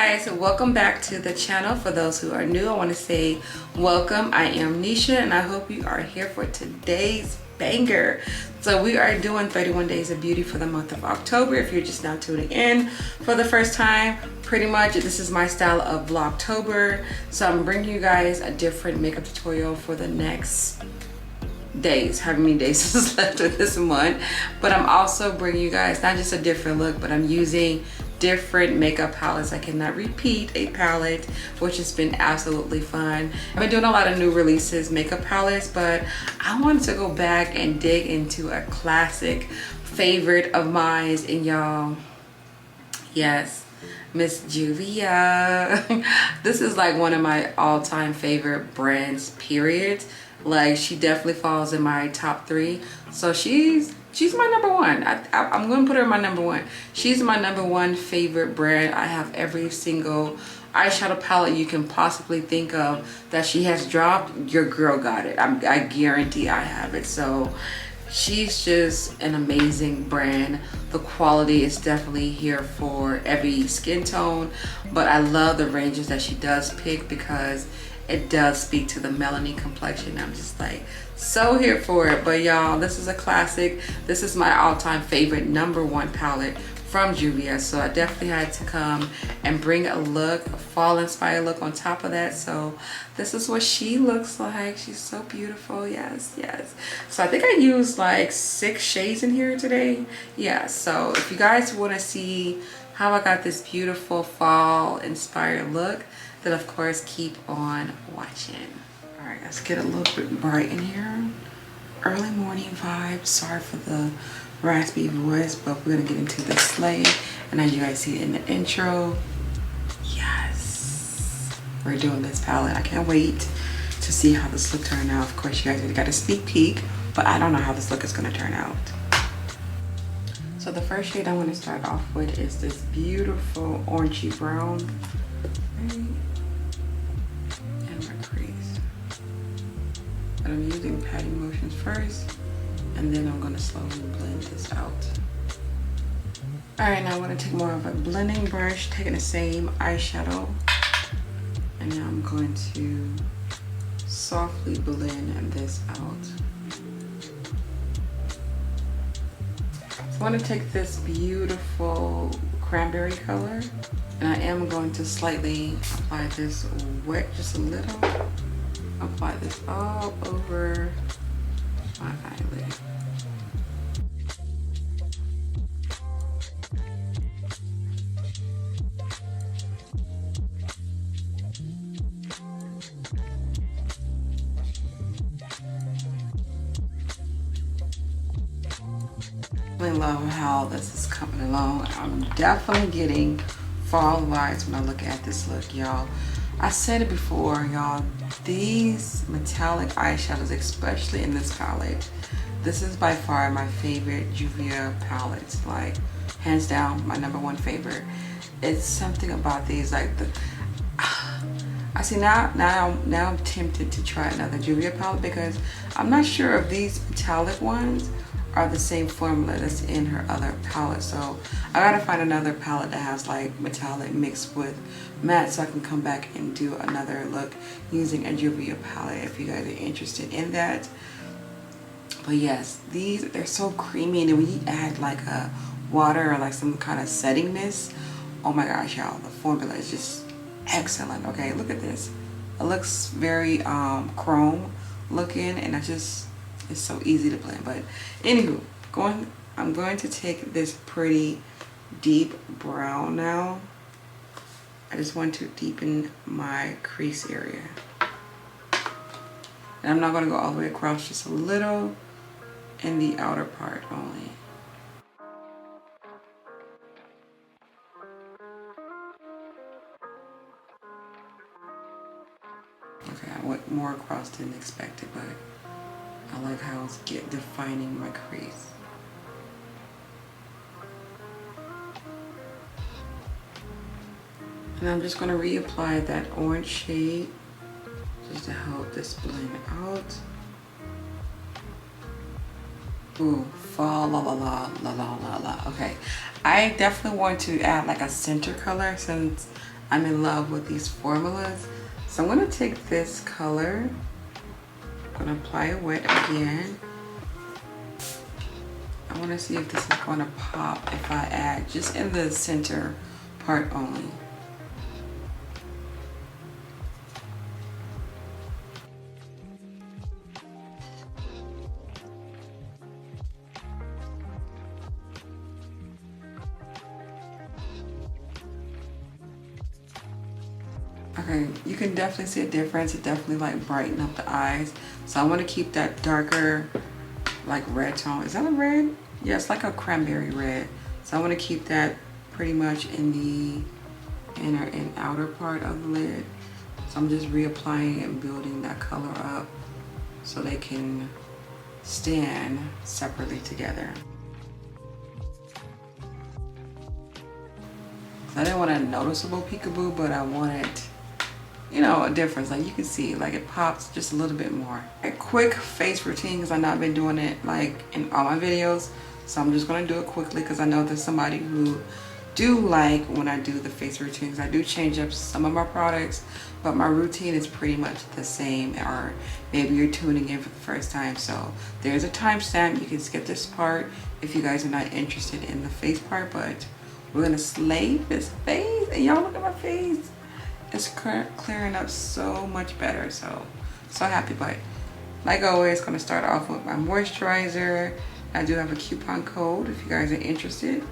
guys, welcome back to the channel. For those who are new, I want to say welcome. I am Nisha and I hope you are here for today's banger. So we are doing 31 days of beauty for the month of October. If you're just now tuning in for the first time, pretty much this is my style of Vlogtober. So I'm bringing you guys a different makeup tutorial for the next days, however many days is left of this month. But I'm also bringing you guys not just a different look, but I'm using different makeup palettes. I cannot repeat a palette, which has been absolutely fun. I've been doing a lot of new releases makeup palettes, but I wanted to go back and dig into a classic favorite of mine. And y'all, yes, Miss Juvia. This is like one of my all-time favorite brands, period. Like, she definitely falls in my top 3. So she's my number one. I'm gonna put her in my number one. She's my number one favorite brand. I have every single eyeshadow palette you can possibly think of that she has dropped. Your girl got it. I guarantee I have it. So she's just an amazing brand. The quality is definitely here for every skin tone, but I love the ranges that she does pick because it does speak to the melanin complexion. I'm just like so here for it. But y'all, this is a classic. This is my all-time favorite number one palette from Juvias. So I definitely had to come and bring a look, a fall inspired look on top of that. So this is what she looks like. She's so beautiful. Yes, yes. So I think I used like 6 shades in here today. Yeah, so if you guys want to see how I got this beautiful fall inspired look, then of course keep on watching. All right, let's get a little bit bright in here. Early morning vibes. Sorry for the raspy voice, but we're gonna get into the sleigh. And as you guys see in the intro, yes, we're doing this palette. I can't wait to see how this look turn out. Of course, you guys already got a sneak peek, but I don't know how this look is gonna turn out. So the first shade I want to start off with is this beautiful orangey brown. Right. I'm using patting motions first, and then I'm going to slowly blend this out. Alright, now I'm going to take more of a blending brush, taking the same eyeshadow, and now I'm going to softly blend this out. So I want to take this beautiful cranberry color, and I am going to slightly apply this wet, just a little. Apply this all over my eyelid. I love how this is coming along. I'm definitely getting fall vibes when I look at this look, y'all. I said it before, y'all, these metallic eyeshadows, especially in this palette, this is by far my favorite Juvia palette. Like, hands down, my number one favorite. It's something about these, like I see now I'm tempted to try another Juvia palette because I'm not sure if these metallic ones are the same formula that's in her other palette. So I gotta find another palette that has like metallic mixed with matte so I can come back and do another look using a Juvia palette if you guys are interested in that. But yes, they're so creamy, and then when you add like a water or like some kind of setting mist, oh my gosh, y'all, the formula is just excellent. Okay, look at this. It looks very chrome looking, and it's so easy to blend. But anywho, I'm going to take this pretty deep brown now. I just want to deepen my crease area. And I'm not going to go all the way across, just a little in the outer part only. Okay, I went more across than expected, but I like how it's defining my crease. And I'm just going to reapply that orange shade just to help this blend out. Ooh, fall la la la la la la la. Okay, I definitely want to add like a center color since I'm in love with these formulas. So I'm gonna take this color, I'm gonna apply it wet again. I wanna see if this is gonna pop if I add just in the center part only. Okay, you can definitely see a difference. It definitely like brighten up the eyes. So I want to keep that darker like red tone. Is that a red? Yeah, it's like a cranberry red. So I want to keep that pretty much in the inner and outer part of the lid. So I'm just reapplying and building that color up so they can stand separately together. So I didn't want a noticeable peekaboo, but I wanted, you know, a difference. Like you can see, like it pops just a little bit more. A quick face routine, because I've not been doing it like in all my videos. So I'm just gonna do it quickly because I know there's somebody who do like when I do the face routines. I do change up some of my products, but my routine is pretty much the same. Or maybe you're tuning in for the first time. So there's a timestamp. You can skip this part if you guys are not interested in the face part, but we're gonna slay this face. And y'all look at my face. It's clearing up so much better, so happy. But like always, gonna start off with my moisturizer. I do have a coupon code if you guys are interested.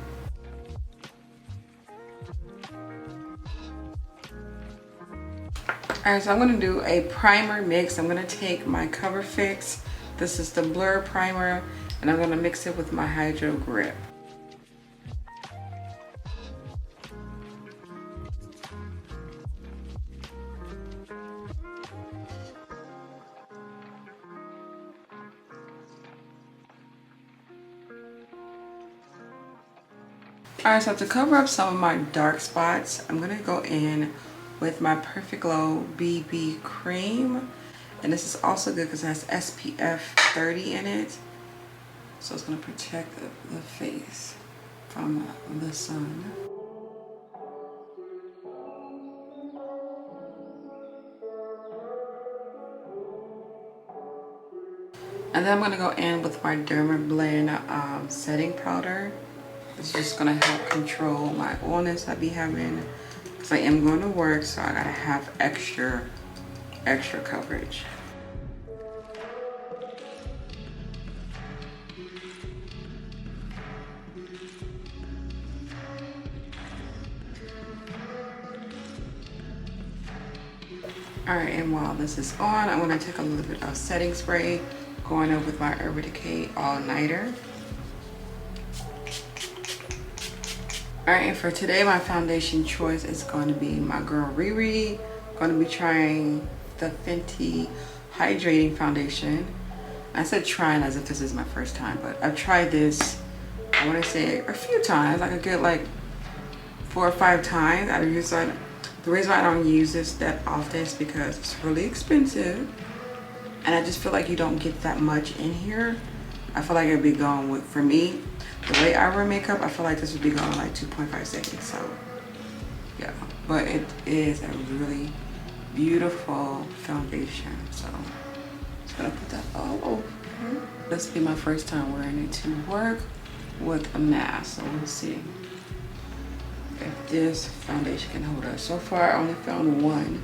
Alright, so I'm gonna do a primer mix. I'm gonna take my Cover Fix. This is the Blur Primer, and I'm gonna mix it with my Hydro Grip. Alright, so to cover up some of my dark spots, I'm going to go in with my Perfect Glow BB Cream. And this is also good because it has SPF 30 in it. So it's going to protect the face from the sun. And then I'm going to go in with my Derma Blend setting powder. It's just gonna help control my oilness I be having, because I am going to work, so I gotta have extra coverage. Alright, and while this is on, I'm gonna take a little bit of setting spray, going up with my Urban Decay All Nighter. Alright, and for today, my foundation choice is going to be my girl Riri. Going to be trying the Fenty Hydrating Foundation. I said trying as if this is my first time, but I've tried this, I want to say a few times, like a good like 4 or 5 times. The reason why I don't use this that often is because it's really expensive. And I just feel like you don't get that much in here. I feel like it'd be going with, for me, the way I wear makeup, I feel like this would be going like 2.5 seconds. So yeah, but it is a really beautiful foundation. So I'm just gonna put that all over. This will be my first time wearing it to work with a mask. So we'll see if this foundation can hold up. So far, I only found one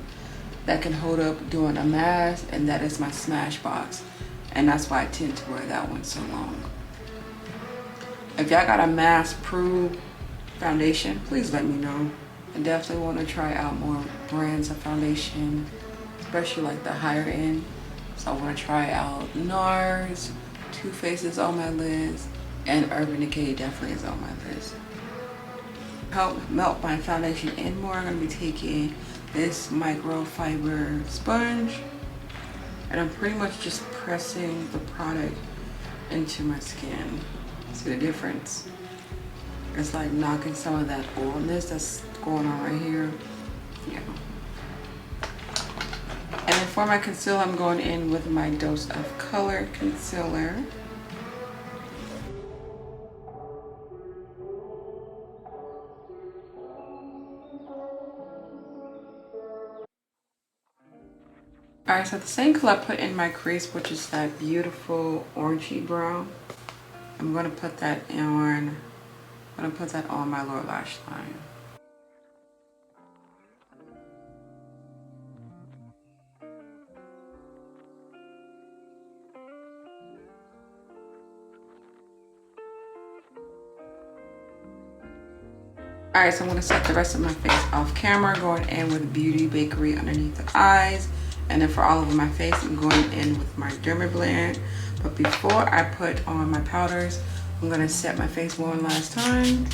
that can hold up doing a mask, and that is my Smashbox. And that's why I tend to wear that one so long. If y'all got a mask-proof foundation, please let me know. I definitely want to try out more brands of foundation, especially like the higher end. So I want to try out NARS, Too Faced is on my list, and Urban Decay definitely is on my list. To help melt my foundation in more, I'm going to be taking this microfiber sponge, and I'm pretty much just pressing the product into my skin. See the difference? It's like knocking some of that oilness that's going on right here. Yeah. And then for my concealer, I'm going in with my Dose of Color concealer. Alright, so the same color I put in my crease, which is that beautiful orangey brown, I'm going to put that on. I'm going to put that on my lower lash line. Alright, so I'm going to set the rest of my face off camera, going in with Beauty Bakery underneath the eyes. And then for all over my face, I'm going in with my Dermablend. But before I put on my powders, I'm going to set my face one last time.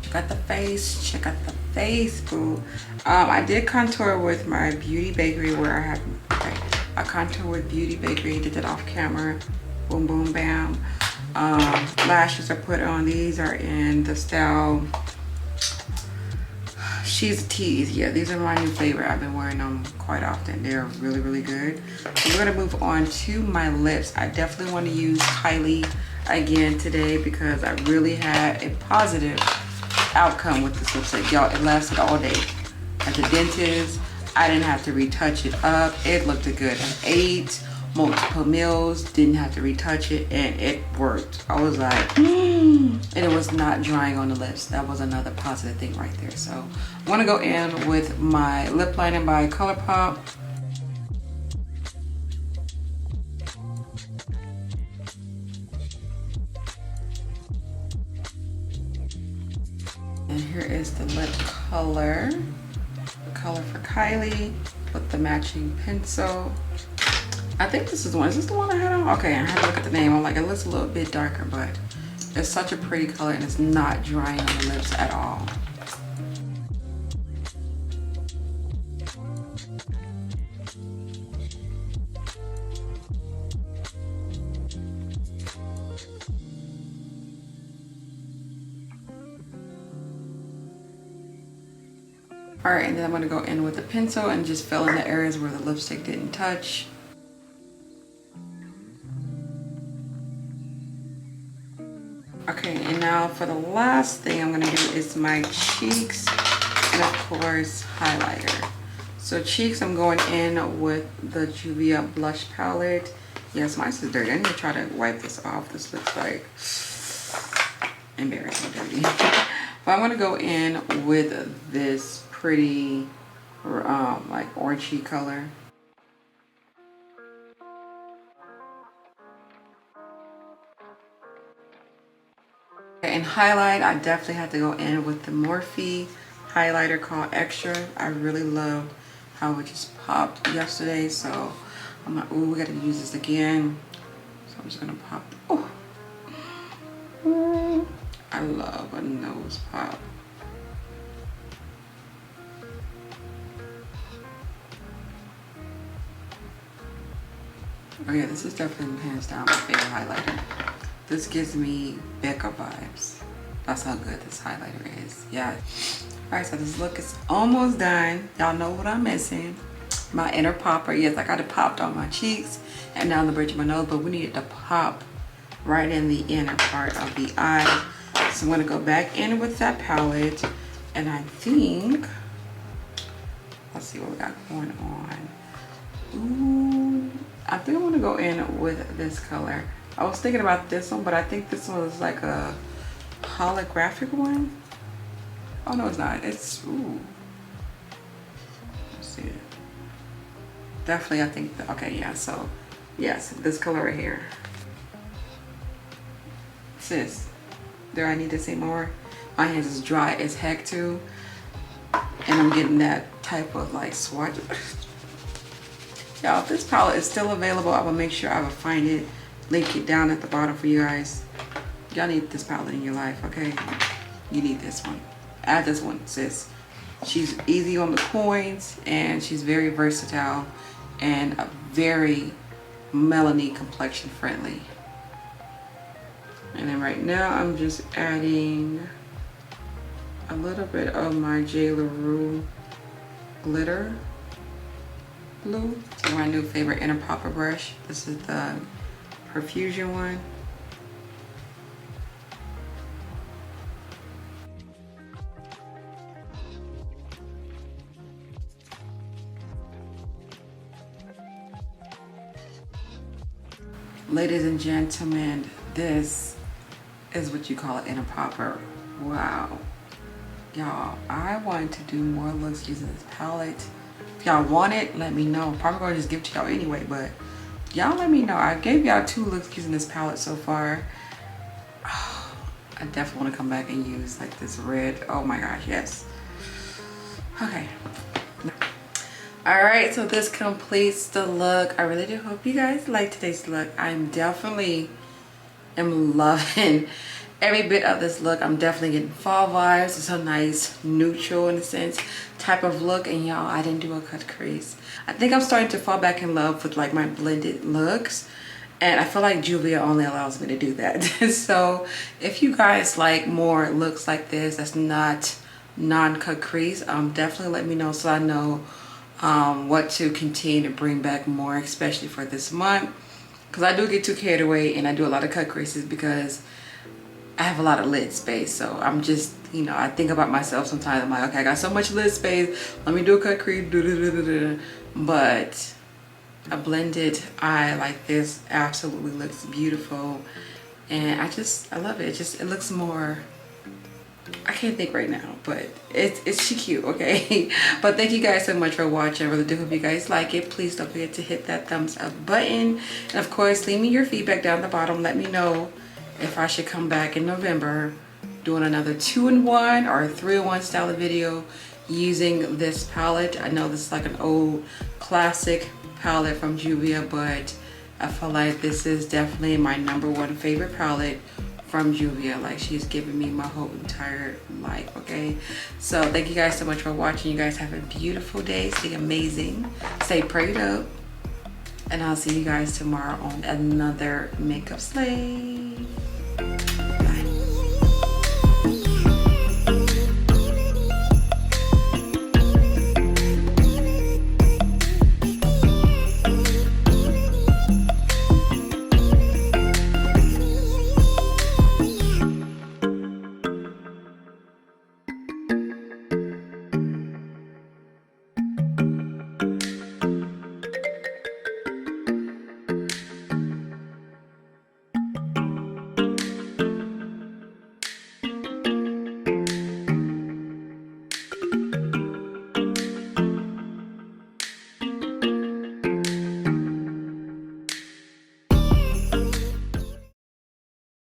Check out the face. Check out the face, boo. I did contour with my Beauty Bakery where I have... Okay, I contour with Beauty Bakery. Did that off camera. Boom, boom, bam. Lashes I put on. These are in the style... She's Tease. Yeah, these are my new favorite. I've been wearing them quite often. They're really, really good. So we're gonna move on to my lips. I definitely want to use Kylie again today because I really had a positive outcome with this lipstick. Y'all, it lasted all day. At the dentist, I didn't have to retouch it up. It looked good. I ate multiple meals, didn't have to retouch it, and it worked. I was like, and it was not drying on the lips. That was another positive thing right there. So I'm gonna go in with my lip liner by ColourPop. And here is the lip color. The color for Kylie with the matching pencil. I think this is the one. Is this the one I had on? Okay, I had to look at the name. I'm like, it looks a little bit darker, but it's such a pretty color and it's not drying on the lips at all. All right, and then I'm gonna go in with the pencil and just fill in the areas where the lipstick didn't touch. Okay, and now for the last thing I'm gonna do is my cheeks and of course highlighter. So cheeks, I'm going in with the Juvias blush palette. Yes, mine is dirty. I need to try to wipe this off. This looks like embarrassing dirty. But I'm gonna go in with this pretty like orangey color. And highlight, I definitely have to go in with the Morphe highlighter called Extra. I really loved how it just popped yesterday, so I'm like, ooh, we gotta use this again. So I'm just gonna pop. Oh, I love a nose pop. Oh yeah, this is definitely hands down my favorite highlighter. This gives me Becca vibes. That's how good this highlighter is. Yeah. All right, so this look is almost done. Y'all know what I'm missing. My inner popper. Yes, I got it popped on my cheeks and down the bridge of my nose, but we needed to pop right in the inner part of the eye. So I'm gonna go back in with that palette, and I think, let's see what we got going on. Ooh, I think I'm gonna go in with this color. I was thinking about this one, but I think this one is like a holographic one. Oh no, it's not. It's, ooh. Let's see it. Definitely, I think, okay, yeah, so, yes, this color right here. Sis, do I need to say more? My hands is dry as heck too. And I'm getting that type of like swatch. Y'all, if this palette is still available, I will make sure I will find it. Link it down at the bottom for you guys. Y'all need this palette in your life, okay? You need this one. Add this one, sis. She's easy on the coins and she's very versatile and a very melony complexion friendly. And then right now I'm just adding a little bit of my J. LaRue glitter glue to my new favorite inner popper brush. This is the Perfusion one. Ladies and gentlemen, this is what you call it in a popper. Wow. Y'all, I want to do more looks using this palette. If y'all want it, let me know. I'm probably gonna just give it to y'all anyway, but y'all let me know. I gave y'all 2 looks using this palette so far. Oh, I definitely want to come back and use like this red. Oh my gosh, yes. Okay. All right, so this completes the look. I really do hope you guys like today's look. I'm definitely am loving every bit of this look. I'm definitely getting fall vibes. It's a nice neutral, in a sense, type of look. And y'all, I didn't do a cut crease. I think I'm starting to fall back in love with like my blended looks, and I feel like Juvia only allows me to do that. So if you guys like more looks like this that's not non-cut crease, definitely let me know so I know what to continue to bring back more, especially for this month. Because I do get too carried away and I do a lot of cut creases because I have a lot of lid space. So I'm just, you know, I think about myself sometimes. I'm like, okay, I got so much lid space. Let me do a cut crease. But a blended eye like this absolutely looks beautiful. And I love it. It looks more, I can't think right now, but it's cute, okay? But thank you guys so much for watching. I really do hope you guys like it. Please don't forget to hit that thumbs up button. And of course, leave me your feedback down the bottom. Let me know if I should come back in November doing another 2-in-1 or 3-in-1 style of video using this palette. I know this is like an old classic palette from Juvia, but I feel like this is definitely my #1 favorite palette from Juvia. Like, she's given me my whole entire life, okay? So thank you guys so much for watching. You guys have a beautiful day. Stay amazing. Stay prayed up. And I'll see you guys tomorrow on another makeup slay.